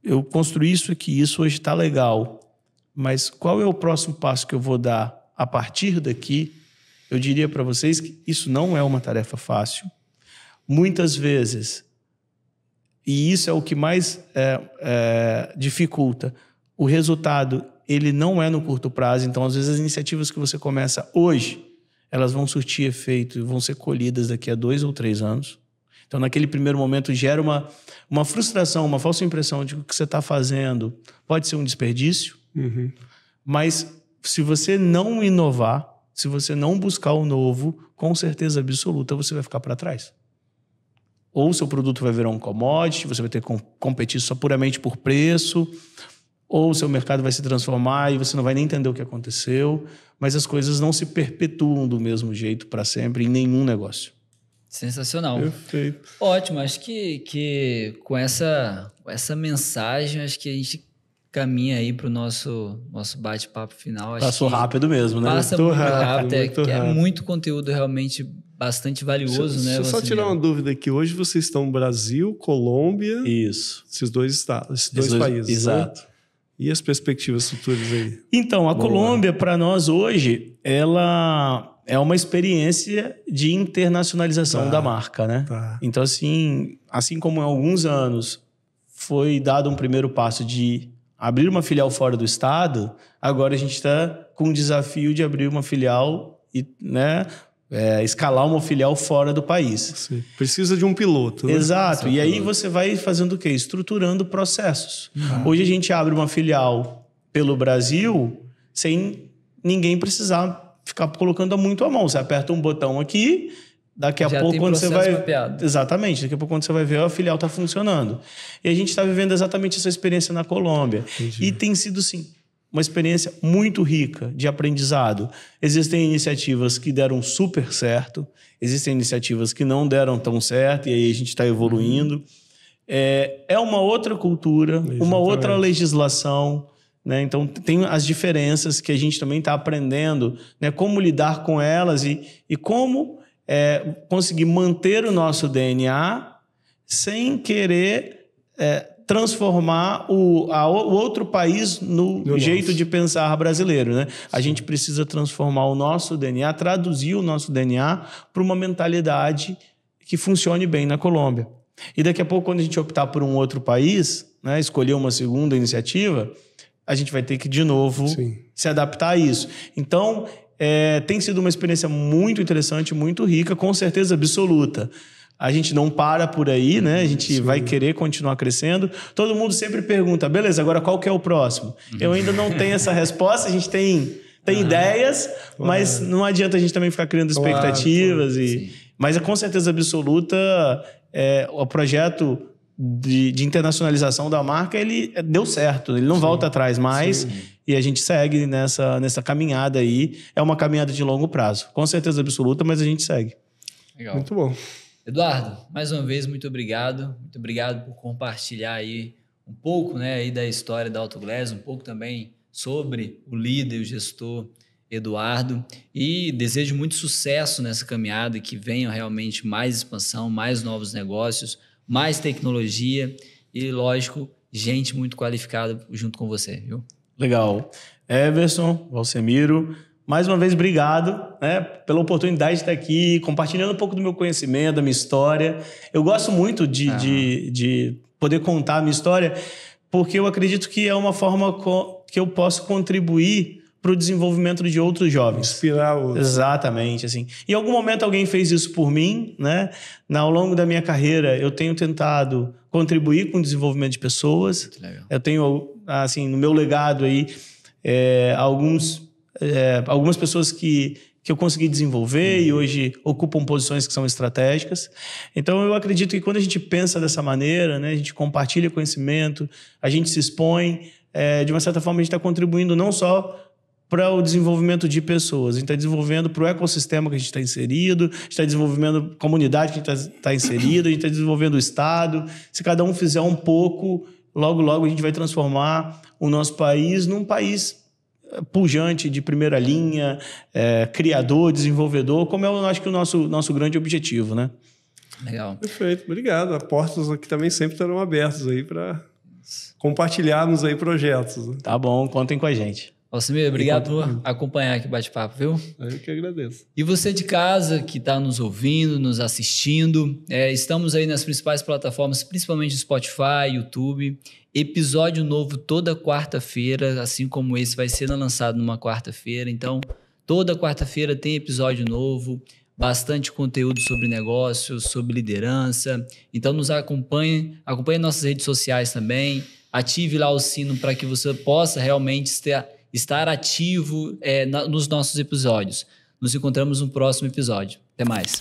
eu construí isso aqui, isso hoje está legal, mas qual é o próximo passo que eu vou dar a partir daqui? Eu diria para vocês que isso não é uma tarefa fácil. Muitas vezes, e isso é o que mais dificulta, o resultado ele não é no curto prazo. Então, às vezes, as iniciativas que você começa hoje, elas vão surtir efeito e vão ser colhidas daqui a 2 ou 3 anos. Então, naquele primeiro momento, gera uma frustração, uma falsa impressão de que o que você está fazendo pode ser um desperdício. Uhum. Mas, se você não inovar, se você não buscar o novo, com certeza absoluta, você vai ficar para trás. Ou seu produto vai virar um commodity, você vai ter que competir só puramente por preço, ou o seu mercado vai se transformar e você não vai nem entender o que aconteceu, mas as coisas não se perpetuam do mesmo jeito para sempre em nenhum negócio. Sensacional. Perfeito. Ótimo, acho que com essa mensagem, acho que a gente caminha aí para o nosso bate-papo final. Passou rápido mesmo, né? Passa muito rápido. É muito conteúdo realmente bastante valioso, né? Deixa eu só tirar uma dúvida aqui. Hoje vocês estão no Brasil, Colômbia... Isso. Esses dois estados, esses dois países. Exato. Né? E as perspectivas futuras aí? Então, a Colômbia, para nós hoje, ela é uma experiência de internacionalização da marca, né? Tá. Então, assim como em alguns anos foi dado um primeiro passo de abrir uma filial fora do estado, agora a gente está com o desafio de abrir uma filial e, escalar uma filial fora do país. Sim. Precisa de um piloto. Né? Exato. E aí você vai fazendo o quê? Estruturando processos. Hoje a gente abre uma filial pelo Brasil sem ninguém precisar ficar colocando muito a mão. Você aperta um botão aqui, daqui a pouco quando você vai... mapeado. Exatamente. Daqui a pouco quando você vai ver, a filial está funcionando. E a gente está vivendo exatamente essa experiência na Colômbia. Entendi. E tem sido, sim, uma experiência muito rica de aprendizado. Existem iniciativas que deram super certo, existem iniciativas que não deram tão certo, e aí a gente está evoluindo. É uma outra cultura, uma outra legislação, né? Então, tem as diferenças que a gente também está aprendendo, né? Como lidar com elas e como conseguir manter o nosso DNA sem querer transformar o outro país no jeito de pensar brasileiro, né? A gente precisa transformar o nosso DNA, traduzir o nosso DNA para uma mentalidade que funcione bem na Colômbia. E daqui a pouco, quando a gente optar por um outro país, né, escolher uma segunda iniciativa, a gente vai ter que, de novo, se adaptar a isso. Então, tem sido uma experiência muito interessante, muito rica, com certeza absoluta. A gente não para por aí, né? A gente vai querer continuar crescendo. Todo mundo sempre pergunta, beleza, agora qual que é o próximo? Eu ainda não tenho essa resposta, a gente tem ideias, mas não adianta a gente também ficar criando expectativas. Mas com certeza absoluta, o projeto de internacionalização da marca, ele deu certo, ele não volta atrás mais. E a gente segue nessa caminhada aí. É uma caminhada de longo prazo. Com certeza absoluta, mas a gente segue. Legal. Muito bom. Eduardo, mais uma vez, muito obrigado. Muito obrigado por compartilhar aí um pouco, né, aí da história da Autoglass, um pouco também sobre o líder, o gestor Eduardo. E desejo muito sucesso nessa caminhada, que venha realmente mais expansão, mais novos negócios, mais tecnologia e, lógico, gente muito qualificada junto com você, viu? Legal. Everson, Valsemiro, mais uma vez, obrigado, né, pela oportunidade de estar aqui, compartilhando um pouco do meu conhecimento, da minha história. Eu gosto muito de poder contar a minha história, porque eu acredito que é uma forma que eu posso contribuir para o desenvolvimento de outros jovens. Inspirar outros. Exatamente, assim. Em algum momento alguém fez isso por mim, né? Ao longo da minha carreira, eu tenho tentado contribuir com o desenvolvimento de pessoas. Muito legal. Eu tenho, assim, no meu legado aí, algumas pessoas que eu consegui desenvolver e hoje ocupam posições que são estratégicas. Então, eu acredito que quando a gente pensa dessa maneira, né, a gente compartilha conhecimento, a gente se expõe, de uma certa forma a gente está contribuindo não só para o desenvolvimento de pessoas, a gente está desenvolvendo para o ecossistema que a gente está inserido, a gente está desenvolvendo a comunidade que a gente está inserido, a gente está desenvolvendo o Estado. Se cada um fizer um pouco, logo, logo a gente vai transformar o nosso país num país pujante, de primeira linha, criador, desenvolvedor, como eu acho que o nosso grande objetivo, né? Legal. Perfeito, obrigado. As portas aqui também sempre estarão abertas aí para compartilharmos aí projetos. Né? Tá bom, contem com a gente. Alcimir, obrigado por acompanhar aqui o bate-papo, viu? Eu que agradeço. E você de casa que está nos ouvindo, nos assistindo, estamos aí nas principais plataformas, principalmente Spotify, YouTube. Episódio novo toda quarta-feira, assim como esse vai ser lançado numa quarta-feira. Então, toda quarta-feira tem episódio novo, bastante conteúdo sobre negócios, sobre liderança. Então, nos acompanhe nossas redes sociais também. Ative lá o sino para que você possa realmente estar ativo nos nossos episódios. Nos encontramos no próximo episódio. Até mais.